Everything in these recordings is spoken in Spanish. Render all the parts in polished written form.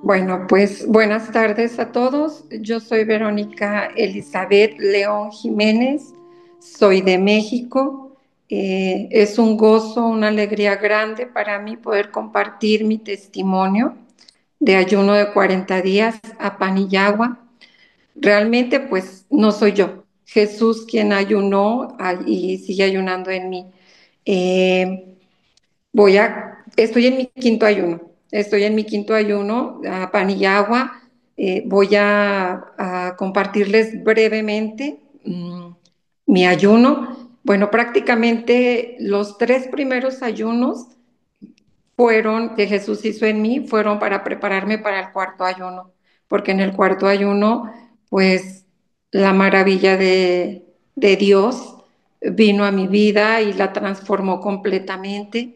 Bueno, pues buenas tardes a todos. Yo soy Verónica Elizabeth León Jiménez, soy de México. Es un gozo, una alegría grande para mí poder compartir mi testimonio de ayuno de 40 días a pan y agua. Realmente, pues no soy yo, Jesús quien ayunó y sigue ayunando en mí. Eh, Estoy en mi quinto ayuno, a pan y agua. Voy a compartirles brevemente mi ayuno. Bueno, prácticamente los tres primeros ayunos que Jesús hizo en mí fueron para prepararme para el cuarto ayuno, porque en el cuarto ayuno, pues la maravilla de Dios vino a mi vida y la transformó completamente.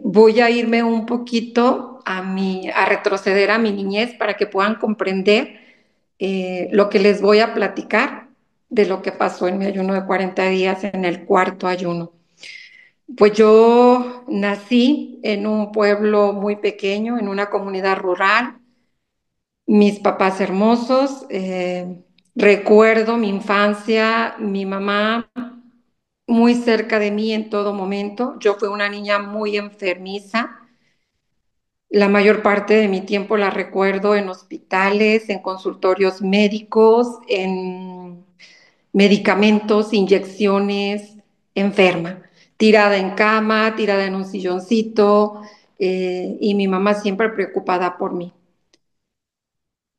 Voy a irme un poquito a retroceder a mi niñez para que puedan comprender lo que les voy a platicar de lo que pasó en mi ayuno de 40 días en el cuarto ayuno. Pues yo nací en un pueblo muy pequeño, en una comunidad rural, mis papás hermosos, recuerdo mi infancia, mi mamá muy cerca de mí en todo momento. Yo fui una niña muy enfermiza. La mayor parte de mi tiempo la recuerdo en hospitales, en consultorios médicos, en medicamentos, inyecciones, enferma, tirada en cama, tirada en un silloncito, y mi mamá siempre preocupada por mí.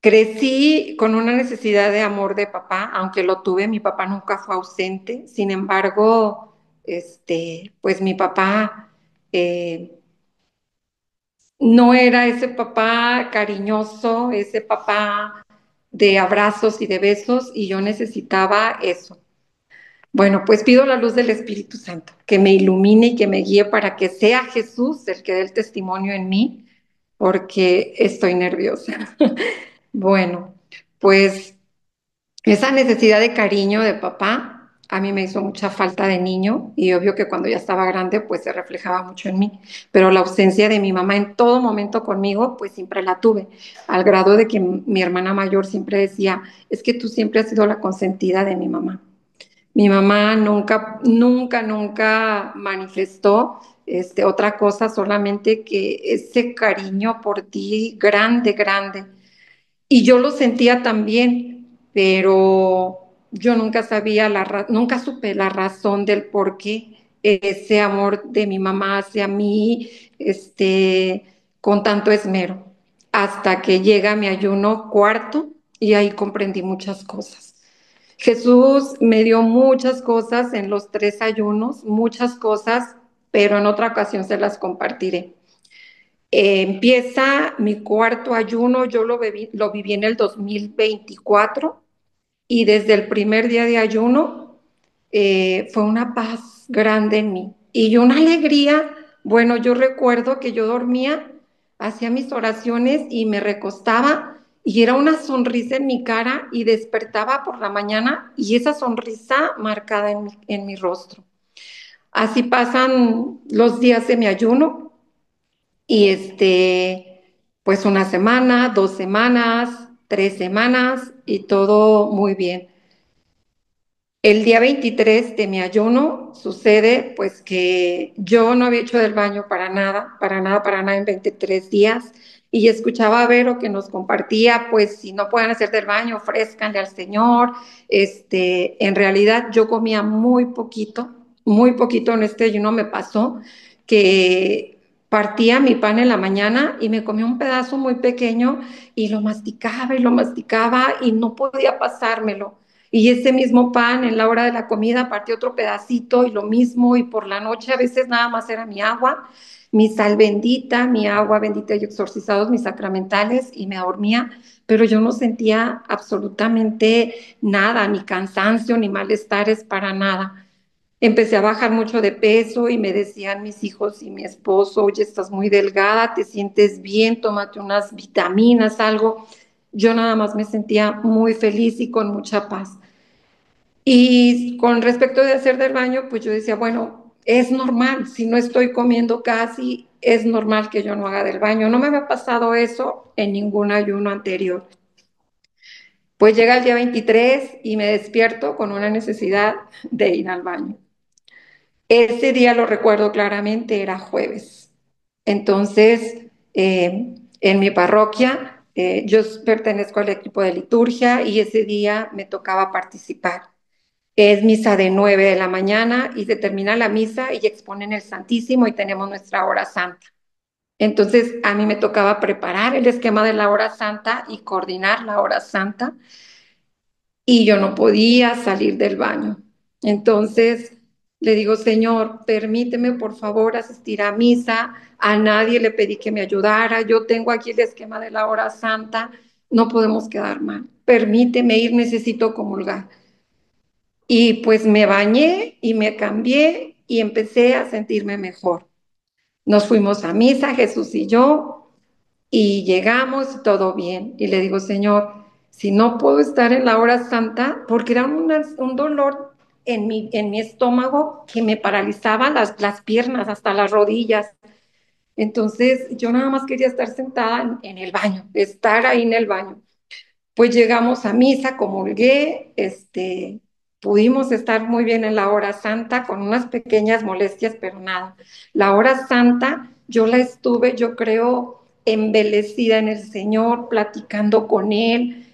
Crecí con una necesidad de amor de papá, aunque lo tuve, mi papá nunca fue ausente. Sin embargo, pues mi papá no era ese papá cariñoso, ese papá de abrazos y de besos, y yo necesitaba eso. Bueno, pues pido la luz del Espíritu Santo, que me ilumine y que me guíe para que sea Jesús el que dé el testimonio en mí, porque estoy nerviosa. Bueno, pues esa necesidad de cariño de papá a mí me hizo mucha falta de niño y obvio que cuando ya estaba grande pues se reflejaba mucho en mí, pero la ausencia de mi mamá en todo momento conmigo pues siempre la tuve, al grado de que mi hermana mayor siempre decía, es que tú siempre has sido la consentida de mi mamá. Mi mamá nunca, nunca, nunca manifestó otra cosa, solamente que ese cariño por ti grande, grande. Y yo lo sentía también, pero yo nunca sabía nunca supe la razón del por qué ese amor de mi mamá hacia mí, con tanto esmero, hasta que llega mi ayuno cuarto y ahí comprendí muchas cosas. Jesús me dio muchas cosas en los tres ayunos, muchas cosas, pero en otra ocasión se las compartiré. Empieza mi cuarto ayuno, yo lo viví en el 2024 y desde el primer día de ayuno fue una paz grande en mí y una alegría. Bueno, yo recuerdo que yo dormía, hacía mis oraciones y me recostaba y era una sonrisa en mi cara y despertaba por la mañana y esa sonrisa marcada en mi rostro. Así pasan los días de mi ayuno y pues una semana, 2 semanas, 3 semanas y todo muy bien. El día 23 de mi ayuno sucede pues que yo no había hecho del baño para nada, para nada, para nada en 23 días y escuchaba a Vero que nos compartía pues si no pueden hacer del baño, ofrézcanle al Señor. En realidad yo comía muy poquito en este ayuno me pasó que partía mi pan en la mañana y me comía un pedazo muy pequeño y lo masticaba y no podía pasármelo. Y ese mismo pan en la hora de la comida partí otro pedacito y lo mismo, y por la noche a veces nada más era mi agua, mi sal bendita, mi agua bendita y exorcizados mis sacramentales y me dormía, pero yo no sentía absolutamente nada, ni cansancio, ni malestares para nada. Empecé a bajar mucho de peso y me decían mis hijos y mi esposo, oye, estás muy delgada, te sientes bien, tómate unas vitaminas, algo. Yo nada más me sentía muy feliz y con mucha paz. Y con respecto de hacer del baño, pues yo decía, bueno, es normal, si no estoy comiendo casi, es normal que yo no haga del baño. No me había pasado eso en ningún ayuno anterior. Pues llega el día 23 y me despierto con una necesidad de ir al baño. Ese día lo recuerdo claramente, era jueves. Entonces, en mi parroquia, yo pertenezco al equipo de liturgia y ese día me tocaba participar. Es misa de 9 de la mañana y se termina la misa y exponen el Santísimo y tenemos nuestra hora santa. Entonces, a mí me tocaba preparar el esquema de la hora santa y coordinar la hora santa y yo no podía salir del baño. Entonces le digo, Señor, permíteme por favor asistir a misa. A nadie le pedí que me ayudara. Yo tengo aquí el esquema de la hora santa. No podemos quedar mal. Permíteme ir, necesito comulgar. Y pues me bañé y me cambié y empecé a sentirme mejor. Nos fuimos a misa, Jesús y yo, y llegamos y todo bien. Y le digo, Señor, si no puedo estar en la hora santa, porque era un dolor en mi estómago que me paralizaba las piernas hasta las rodillas. Entonces yo nada más quería estar sentada en el baño, estar ahí en el baño. Pues llegamos a misa, comulgué, pudimos estar muy bien en la hora santa con unas pequeñas molestias, pero nada. La hora santa yo la estuve, yo creo, embelecida en el Señor, platicando con Él,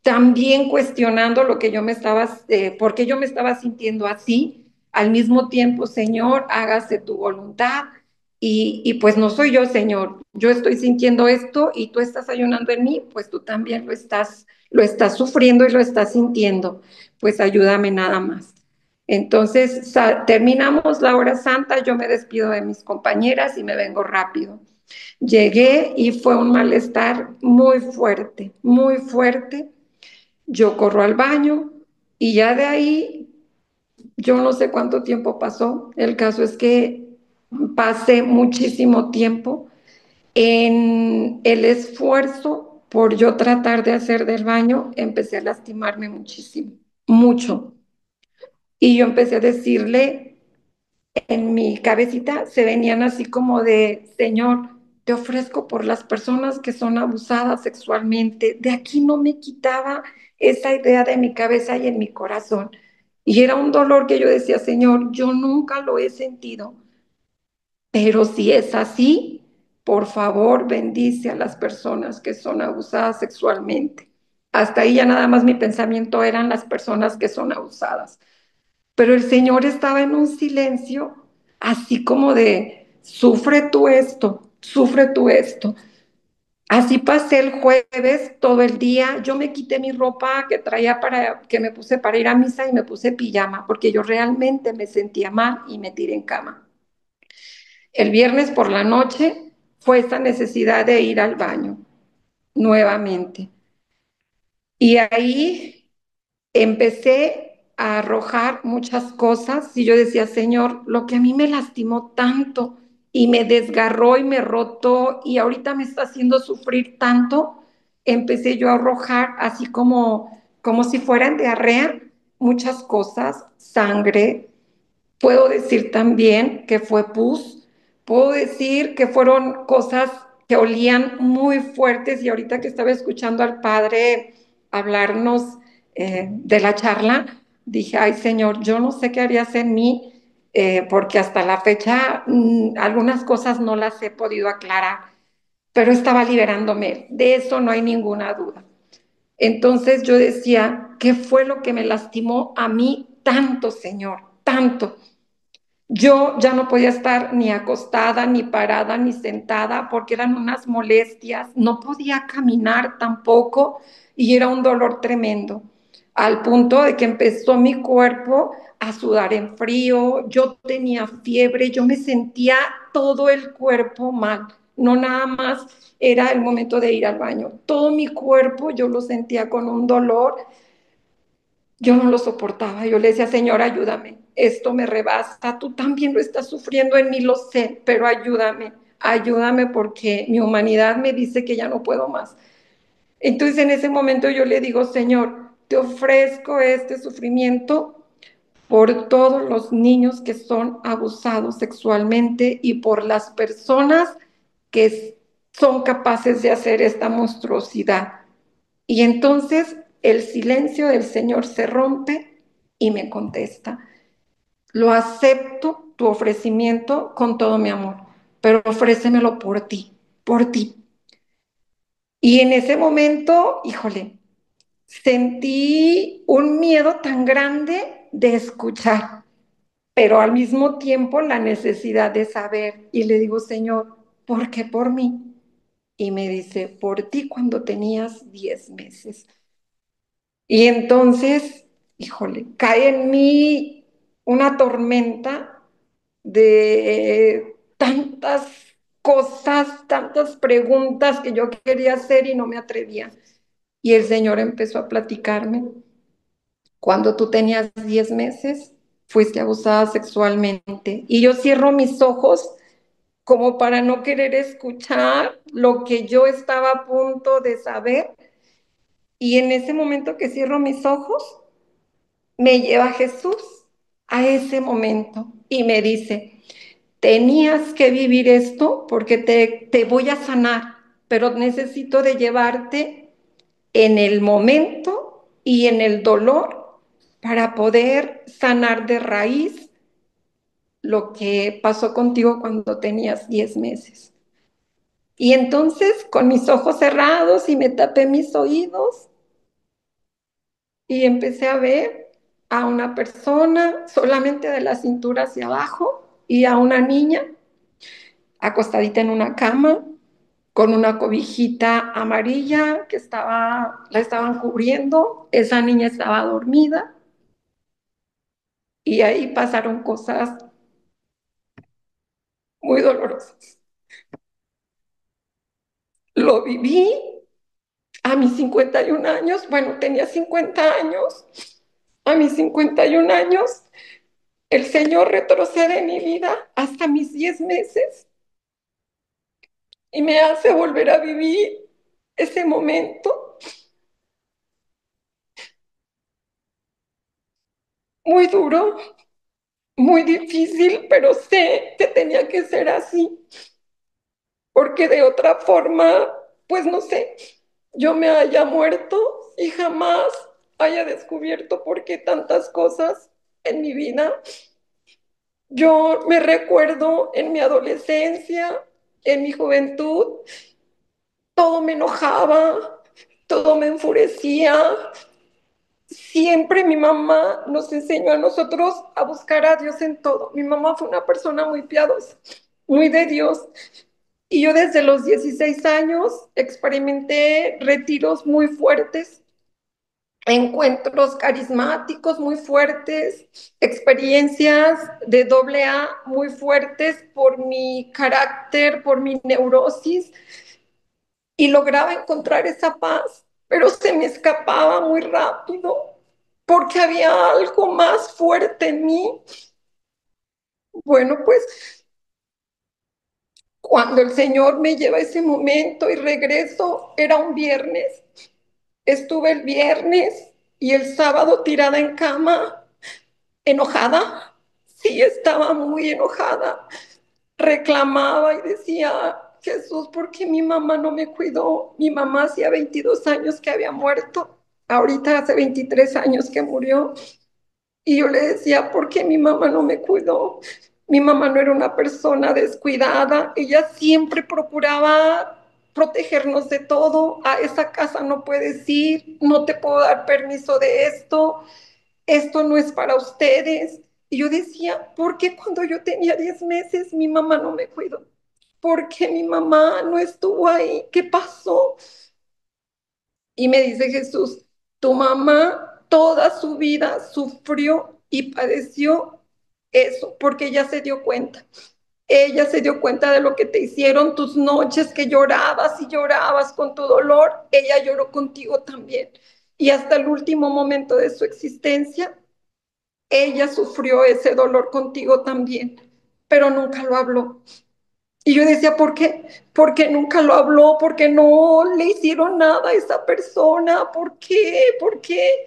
también cuestionando lo que yo me estaba, por qué yo me estaba sintiendo así. Al mismo tiempo, Señor, hágase tu voluntad. Y pues no soy yo, Señor. Yo estoy sintiendo esto y tú estás ayunando en mí, pues tú también lo estás sufriendo y lo estás sintiendo. Pues ayúdame nada más. Entonces terminamos la hora santa, yo me despido de mis compañeras y me vengo rápido. Llegué y fue un malestar muy fuerte, muy fuerte. Yo corro al baño y ya de ahí yo no sé cuánto tiempo pasó. El caso es que pasé muchísimo tiempo en el esfuerzo por yo tratar de hacer del baño. Empecé a lastimarme muchísimo, mucho. Y yo empecé a decirle, en mi cabecita se venían así como de, Señor, te ofrezco por las personas que son abusadas sexualmente. De aquí no me quitaba esa idea de mi cabeza y en mi corazón. Y era un dolor que yo decía, Señor, yo nunca lo he sentido, pero si es así, por favor, bendice a las personas que son abusadas sexualmente. Hasta ahí ya nada más mi pensamiento eran las personas que son abusadas. Pero el Señor estaba en un silencio, así como de, sufre tú esto, sufre tú esto. Así pasé el jueves todo el día. Yo me quité mi ropa que traía que me puse para ir a misa y me puse pijama porque yo realmente me sentía mal y me tiré en cama. El viernes por la noche fue esa necesidad de ir al baño nuevamente. Y ahí empecé a arrojar muchas cosas y yo decía, Señor, lo que a mí me lastimó tanto y me desgarró y me rotó y ahorita me está haciendo sufrir tanto, empecé yo a arrojar así como si fueran diarrea, muchas cosas, sangre. Puedo decir también que fue pus, puedo decir que fueron cosas que olían muy fuertes y ahorita que estaba escuchando al padre hablarnos de la charla, dije, ay Señor, yo no sé qué harías en mí porque hasta la fecha algunas cosas no las he podido aclarar, pero estaba liberándome, de eso no hay ninguna duda. Entonces yo decía, ¿qué fue lo que me lastimó a mí tanto, Señor? Tanto. Yo ya no podía estar ni acostada, ni parada, ni sentada, porque eran unas molestias. No podía caminar tampoco y era un dolor tremendo, al punto de que empezó mi cuerpo a sudar en frío. Yo tenía fiebre, yo me sentía todo el cuerpo mal. No nada más era el momento de ir al baño. Todo mi cuerpo yo lo sentía con un dolor, yo no lo soportaba. Yo le decía, Señor, ayúdame. Esto me rebasa. Tú también lo estás sufriendo en mí, lo sé, pero ayúdame. Ayúdame porque mi humanidad me dice que ya no puedo más. Entonces en ese momento yo le digo, Señor, te ofrezco este sufrimiento por todos los niños que son abusados sexualmente y por las personas que son capaces de hacer esta monstruosidad. Y entonces el silencio del Señor se rompe y me contesta, lo acepto tu ofrecimiento con todo mi amor, pero ofrécemelo por ti, por ti. Y en ese momento, híjole, sentí un miedo tan grande de escuchar, pero al mismo tiempo la necesidad de saber. Y le digo, Señor, ¿por qué por mí? Y me dice, por ti cuando tenías 10 meses. Y entonces, híjole, cae en mí una tormenta de tantas cosas, tantas preguntas que yo quería hacer y no me atrevía. Y el Señor empezó a platicarme. Cuando tú tenías 10 meses, fuiste abusada sexualmente. Y yo cierro mis ojos como para no querer escuchar lo que yo estaba a punto de saber. Y en ese momento que cierro mis ojos, me lleva Jesús a ese momento y me dice, tenías que vivir esto porque te voy a sanar, pero necesito de llevarte en el momento y en el dolor para poder sanar de raíz lo que pasó contigo cuando tenías 10 meses. Y entonces, con mis ojos cerrados y me tapé mis oídos y empecé a ver a una persona solamente de la cintura hacia abajo y a una niña acostadita en una cama con una cobijita amarilla que la estaban cubriendo. Esa niña estaba dormida y ahí pasaron cosas muy dolorosas. Lo viví a mis 51 años, bueno, tenía 50 años, a mis 51 años, el Señor retrocede en mi vida hasta mis 10 meses y me hace volver a vivir ese momento muy duro, muy difícil, pero sé que tenía que ser así, porque de otra forma, pues no sé, yo me haya muerto y jamás haya descubierto por qué tantas cosas en mi vida. Yo me recuerdo en mi adolescencia, en mi juventud, todo me enojaba, todo me enfurecía. Siempre mi mamá nos enseñó a nosotros a buscar a Dios en todo. Mi mamá fue una persona muy piadosa, muy de Dios. Y yo desde los 16 años experimenté retiros muy fuertes, encuentros carismáticos muy fuertes, experiencias de doble A muy fuertes por mi carácter, por mi neurosis, y lograba encontrar esa paz, pero se me escapaba muy rápido porque había algo más fuerte en mí. Bueno, pues cuando el Señor me lleva a ese momento y regreso, era un viernes. Estuve el viernes y el sábado tirada en cama, enojada. Sí, estaba muy enojada. Reclamaba y decía, Jesús, ¿por qué mi mamá no me cuidó? Mi mamá hacía 22 años que había muerto. Ahorita hace 23 años que murió. Y yo le decía, ¿por qué mi mamá no me cuidó? Mi mamá no era una persona descuidada. Ella siempre procuraba protegernos de todo. A esa casa no puedes ir, no te puedo dar permiso de esto no es para ustedes. Y yo decía, ¿por qué cuando yo tenía 10 meses mi mamá no me cuidó? ¿Por qué mi mamá no estuvo ahí? ¿Qué pasó? Y me dice Jesús, tu mamá toda su vida sufrió y padeció eso, porque ella se dio cuenta. Ella se dio cuenta de lo que te hicieron, tus noches que llorabas y llorabas con tu dolor, ella lloró contigo también. Y hasta el último momento de su existencia, ella sufrió ese dolor contigo también, pero nunca lo habló. Y yo decía, ¿por qué? Porque nunca lo habló, porque no le hicieron nada a esa persona, ¿por qué? ¿Por qué?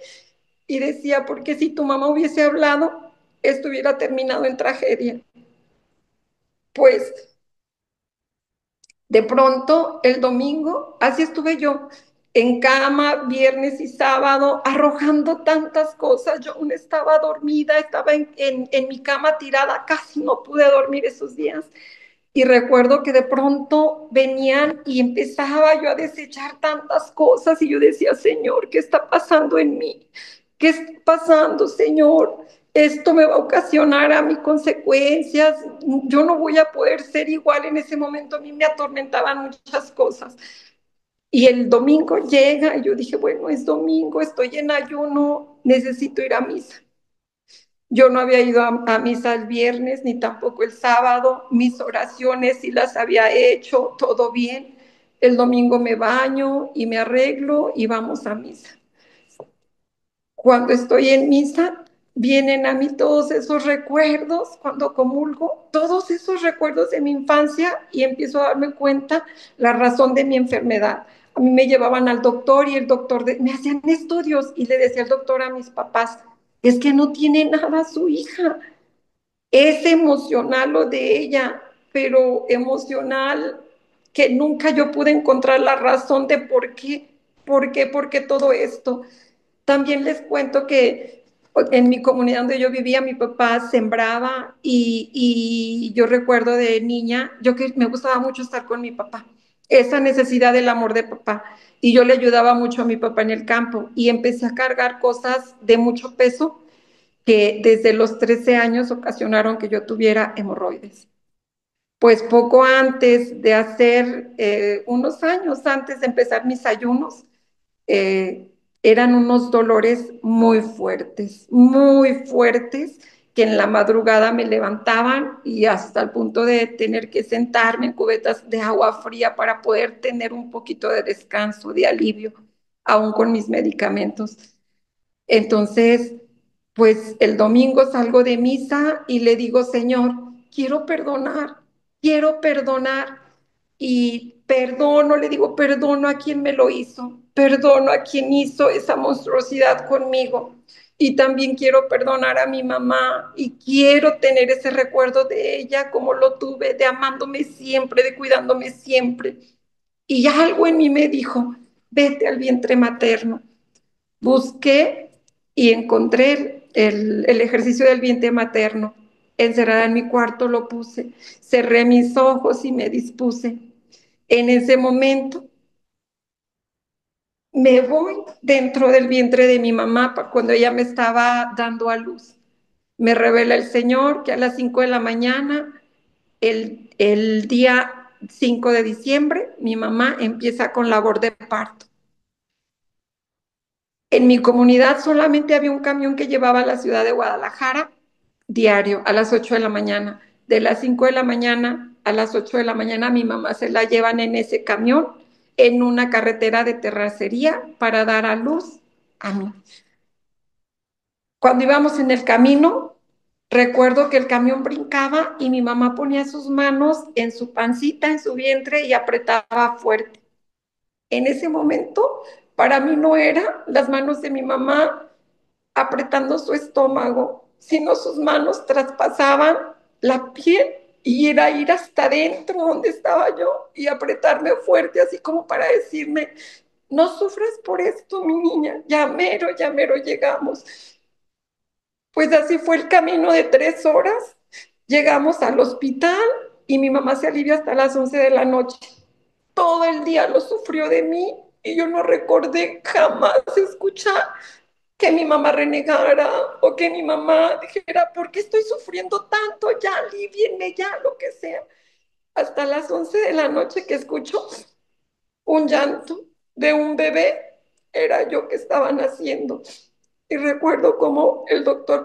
Y decía, porque si tu mamá hubiese hablado, esto hubiera terminado en tragedia. Pues de pronto el domingo, así estuve yo, en cama, viernes y sábado, arrojando tantas cosas. Yo aún estaba dormida, estaba en mi cama tirada, casi no pude dormir esos días. Y recuerdo que de pronto venían y empezaba yo a desechar tantas cosas y yo decía, Señor, ¿qué está pasando en mí? ¿Qué está pasando, Señor? Esto me va a ocasionar a mí consecuencias. Yo no voy a poder ser igual en ese momento. A mí me atormentaban muchas cosas. Y el domingo llega y yo dije, bueno, es domingo, estoy en ayuno, necesito ir a misa. Yo no había ido a misa el viernes ni tampoco el sábado. Mis oraciones sí las había hecho, todo bien. El domingo me baño y me arreglo y vamos a misa. Cuando estoy en misa, vienen a mí todos esos recuerdos, cuando comulgo, todos esos recuerdos de mi infancia y empiezo a darme cuenta la razón de mi enfermedad. A mí me llevaban al doctor y el doctor me hacían estudios y le decía al doctor a mis papás, es que no tiene nada su hija, es emocional lo de ella, pero emocional que nunca yo pude encontrar la razón de por qué todo esto. También les cuento que en mi comunidad donde yo vivía, mi papá sembraba y yo recuerdo de niña, yo que me gustaba mucho estar con mi papá, esa necesidad del amor de papá. Y yo le ayudaba mucho a mi papá en el campo y empecé a cargar cosas de mucho peso que desde los 13 años ocasionaron que yo tuviera hemorroides. Pues poco antes de hacer, unos años antes de empezar mis ayunos, eh, eran unos dolores muy fuertes, que en la madrugada me levantaban y hasta el punto de tener que sentarme en cubetas de agua fría para poder tener un poquito de descanso, de alivio, aún con mis medicamentos. Entonces, pues el domingo salgo de misa y le digo, Señor, quiero perdonar. Y perdono, le digo, perdono a quien me lo hizo, perdono a quien hizo esa monstruosidad conmigo. Y también quiero perdonar a mi mamá y quiero tener ese recuerdo de ella como lo tuve, de amándome siempre, de cuidándome siempre. Y algo en mí me dijo, vete al vientre materno. Busqué y encontré el ejercicio del vientre materno. Encerrada en mi cuarto lo puse, cerré mis ojos y me dispuse. En ese momento me voy dentro del vientre de mi mamá cuando ella me estaba dando a luz. Me revela el Señor que a las 5 de la mañana, el día 5 de diciembre, mi mamá empieza con labor de parto. En mi comunidad solamente había un camión que llevaba a la ciudad de Guadalajara diario a las 8 de la mañana. De las 5 de la mañana a las 8 de la mañana mi mamá se la llevan en ese camión en una carretera de terracería para dar a luz a mí. Cuando íbamos en el camino, recuerdo que el camión brincaba y mi mamá ponía sus manos en su pancita, en su vientre y apretaba fuerte. En ese momento, para mí no eran las manos de mi mamá apretando su estómago, sino sus manos traspasaban la piel y era ir hasta adentro donde estaba yo y apretarme fuerte, así como para decirme, no sufras por esto, mi niña, ya mero llegamos. Pues así fue el camino de 3 horas. Llegamos al hospital y mi mamá se alivia hasta las 11 de la noche. Todo el día lo sufrió de mí y yo no recordé jamás escuchar que mi mamá renegara o que mi mamá dijera, ¿por qué estoy sufriendo tanto? Ya, alivienme, ya, lo que sea. Hasta las 11 de la noche que escucho un llanto de un bebé, era yo que estaba naciendo. Y recuerdo cómo el doctor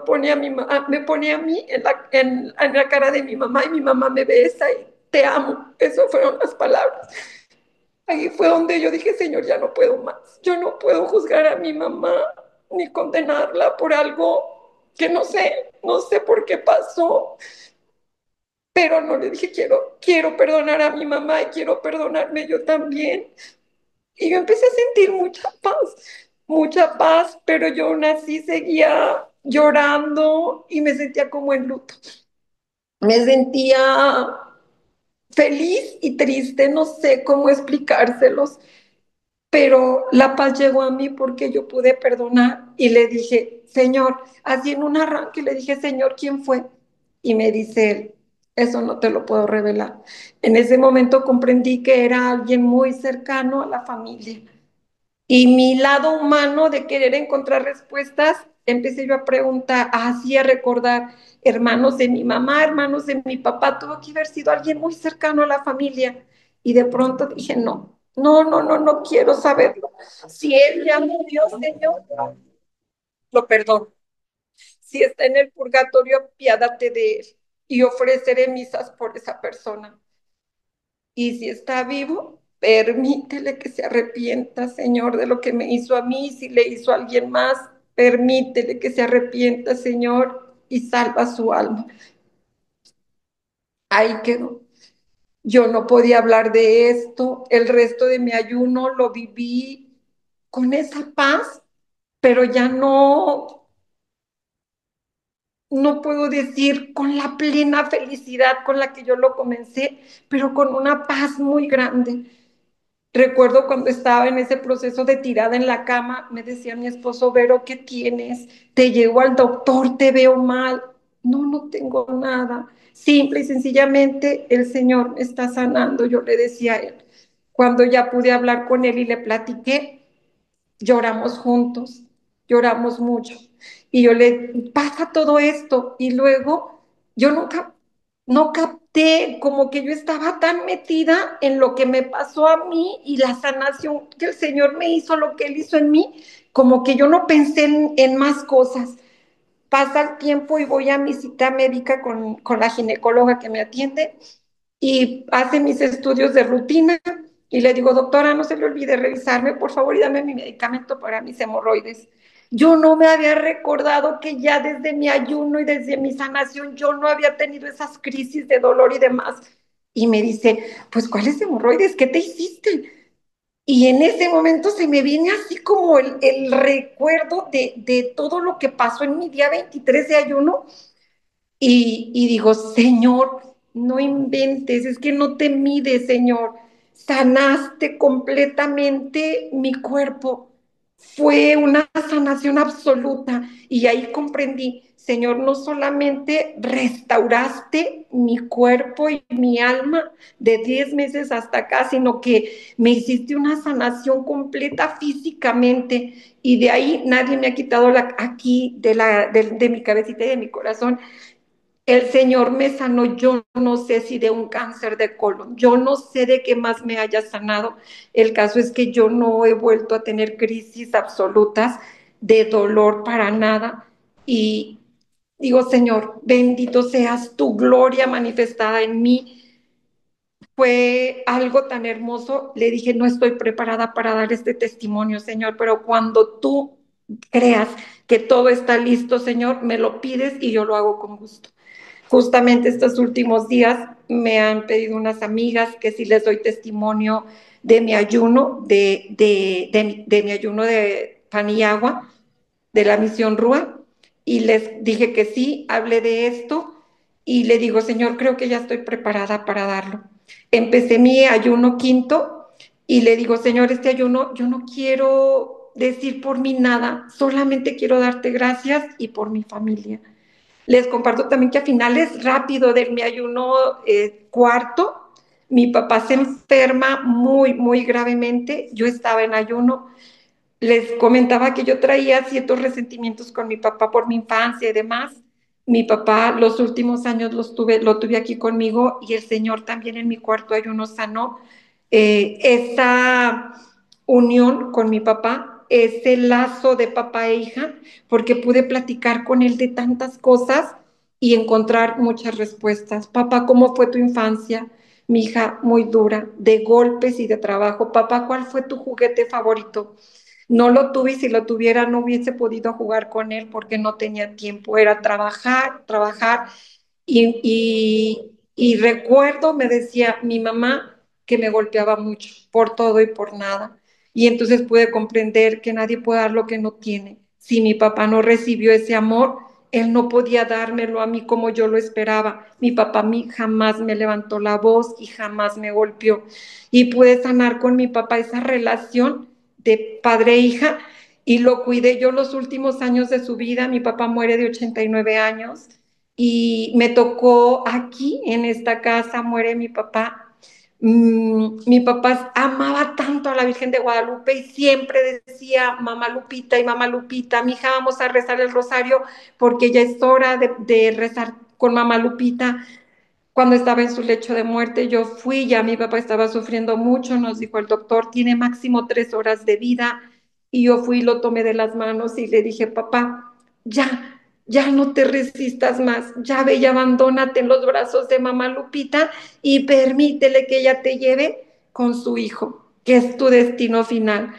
me pone a mí en la cara de mi mamá y mi mamá me besa y te amo. Esas fueron las palabras. Ahí fue donde yo dije, Señor, ya no puedo más. Yo no puedo juzgar a mi mamá ni condenarla por algo que no sé por qué pasó, pero no le dije, quiero perdonar a mi mamá y quiero perdonarme yo también. Y yo empecé a sentir mucha paz, pero yo aún así seguía llorando y me sentía como en luto. Me sentía feliz y triste, no sé cómo explicárselos, pero la paz llegó a mí porque yo pude perdonar y le dije, Señor, así en un arranque le dije, Señor, ¿quién fue? Y me dice él, eso no te lo puedo revelar. En ese momento comprendí que era alguien muy cercano a la familia. Y mi lado humano de querer encontrar respuestas, empecé yo a preguntar, así a recordar, hermanos de mi mamá, hermanos de mi papá, tuvo que haber sido alguien muy cercano a la familia. Y de pronto dije, no, no, no, no, no quiero saberlo. Si él ya murió, Señor, lo perdono. Si está en el purgatorio, apiádate de él y ofreceré misas por esa persona. Y si está vivo, permítele que se arrepienta, Señor, de lo que me hizo a mí. Si le hizo a alguien más, permítele que se arrepienta, Señor, y salva su alma. Ahí quedó. Yo no podía hablar de esto. El resto de mi ayuno lo viví con esa paz, pero ya no puedo decir con la plena felicidad con la que yo lo comencé, pero con una paz muy grande. Recuerdo cuando estaba en ese proceso de tirada en la cama, me decía mi esposo, Vero, ¿qué tienes? Te llevo al doctor, te veo mal. No, no tengo nada. Simple y sencillamente el Señor me está sanando, yo le decía a él. Cuando ya pude hablar con él y le platiqué, lloramos juntos, lloramos mucho. Y yo le pasa todo esto y luego yo nunca, no capté como que yo estaba tan metida en lo que me pasó a mí y la sanación que el Señor me hizo, lo que Él hizo en mí, como que yo no pensé en más cosas. Pasa el tiempo y voy a mi cita médica con la ginecóloga que me atiende y hace mis estudios de rutina y le digo, doctora, no se le olvide revisarme, por favor, y dame mi medicamento para mis hemorroides. Yo no me había recordado que ya desde mi ayuno y desde mi sanación yo no había tenido esas crisis de dolor y demás. Y me dice, pues, ¿cuáles hemorroides? ¿Qué te hiciste? Y en ese momento se me viene así como el recuerdo de todo lo que pasó en mi día 23 de ayuno y digo, Señor, no inventes, es que no te mides, Señor. Sanaste completamente mi cuerpo. Fue una sanación absoluta. Y ahí comprendí, Señor, no solamente restauraste mi cuerpo y mi alma de 10 meses hasta acá, sino que me hiciste una sanación completa físicamente. Y de ahí nadie me ha quitado aquí de mi cabecita y de mi corazón el Señor me sanó, yo no sé si de un cáncer de colon, yo no sé de qué más me haya sanado. El caso es que yo no he vuelto a tener crisis absolutas de dolor para nada. Y digo, Señor, bendito seas tu gloria manifestada en mí. Fue algo tan hermoso. Le dije, no estoy preparada para dar este testimonio, Señor, pero cuando tú creas que todo está listo, Señor, me lo pides y yo lo hago con gusto. Justamente estos últimos días me han pedido unas amigas que si les doy testimonio de mi ayuno, de mi ayuno de pan y agua, de la misión Rúa, y les dije que sí, hablé de esto, y le digo, Señor, creo que ya estoy preparada para darlo. Empecé mi ayuno quinto, y le digo, Señor, este ayuno, yo no quiero decir por mí nada, solamente quiero darte gracias y por mi familia. Les comparto también que a finales rápido de mi ayuno cuarto, mi papá se enferma muy, muy gravemente. Yo estaba en ayuno. Les comentaba que yo traía ciertos resentimientos con mi papá por mi infancia y demás. Mi papá los últimos años lo tuve aquí conmigo y el Señor también en mi cuarto ayuno sanó esa unión con mi papá, ese lazo de papá e hija, porque pude platicar con él de tantas cosas y encontrar muchas respuestas. Papá, ¿cómo fue tu infancia? Mi hija, muy dura, de golpes y de trabajo. Papá, ¿cuál fue tu juguete favorito? No lo tuve y si lo tuviera no hubiese podido jugar con él porque no tenía tiempo. Era trabajar, trabajar. Y recuerdo, me decía mi mamá, que me golpeaba mucho por todo y por nada. Y entonces pude comprender que nadie puede dar lo que no tiene. Si mi papá no recibió ese amor, él no podía dármelo a mí como yo lo esperaba. Mi papá jamás me levantó la voz y jamás me golpeó. Y pude sanar con mi papá esa relación de padre e hija y lo cuidé yo los últimos años de su vida. Mi papá muere de 89 años y me tocó aquí en esta casa, muere mi papá. Mi papá amaba tanto a la Virgen de Guadalupe y siempre decía, mamá Lupita, mi hija, vamos a rezar el rosario porque ya es hora de rezar con mamá Lupita. Cuando estaba en su lecho de muerte, yo fui, ya mi papá estaba sufriendo mucho, nos dijo el doctor, tiene máximo 3 horas de vida, y yo fui, lo tomé de las manos y le dije, papá, ya no te resistas más, ya ve y abandónate en los brazos de mamá Lupita y permítele que ella te lleve con su hijo, que es tu destino final.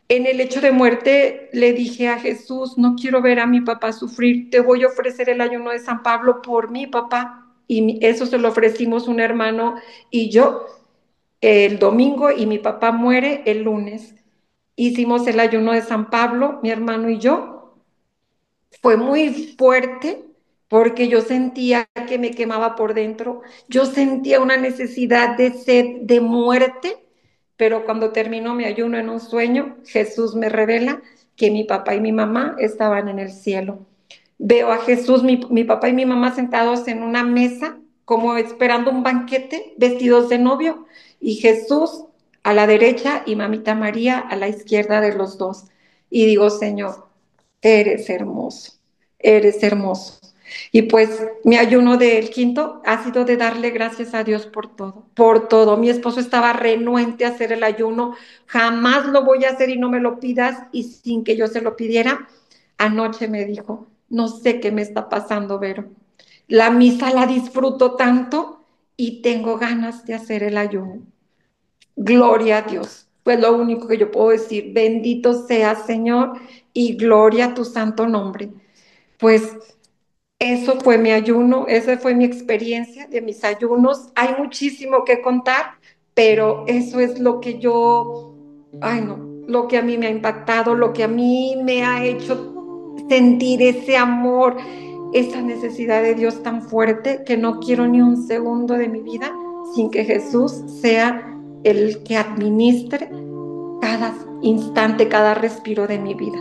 En el hecho de muerte le dije a Jesús, no quiero ver a mi papá sufrir, te voy a ofrecer el ayuno de San Pablo por mi papá. Y eso se lo ofrecimos un hermano y yo el domingo y mi papá muere el lunes. Hicimos el ayuno de San Pablo, mi hermano y yo. Fue muy fuerte porque yo sentía que me quemaba por dentro, yo sentía una necesidad de sed, de muerte, pero cuando terminó mi ayuno en un sueño, Jesús me revela que mi papá y mi mamá estaban en el cielo. Veo a Jesús, mi papá y mi mamá sentados en una mesa, como esperando un banquete, vestidos de novio, y Jesús a la derecha y mamita María a la izquierda de los dos. Y digo, Señor, eres hermoso, eres hermoso. Y pues mi ayuno del quinto ha sido de darle gracias a Dios por todo, por todo. Mi esposo estaba renuente a hacer el ayuno, jamás lo voy a hacer y no me lo pidas, y sin que yo se lo pidiera, anoche me dijo, no sé qué me está pasando, Vero. La misa la disfruto tanto y tengo ganas de hacer el ayuno. Gloria a Dios. Pues lo único que yo puedo decir, bendito seas, Señor, y gloria a tu santo nombre. Pues eso fue mi ayuno, esa fue mi experiencia de mis ayunos. Hay muchísimo que contar, pero eso es lo que yo, ay no, lo que a mí me ha impactado, lo que a mí me ha hecho sentir ese amor, esa necesidad de Dios tan fuerte que no quiero ni un segundo de mi vida sin que Jesús sea el que administre cada instante, cada respiro de mi vida.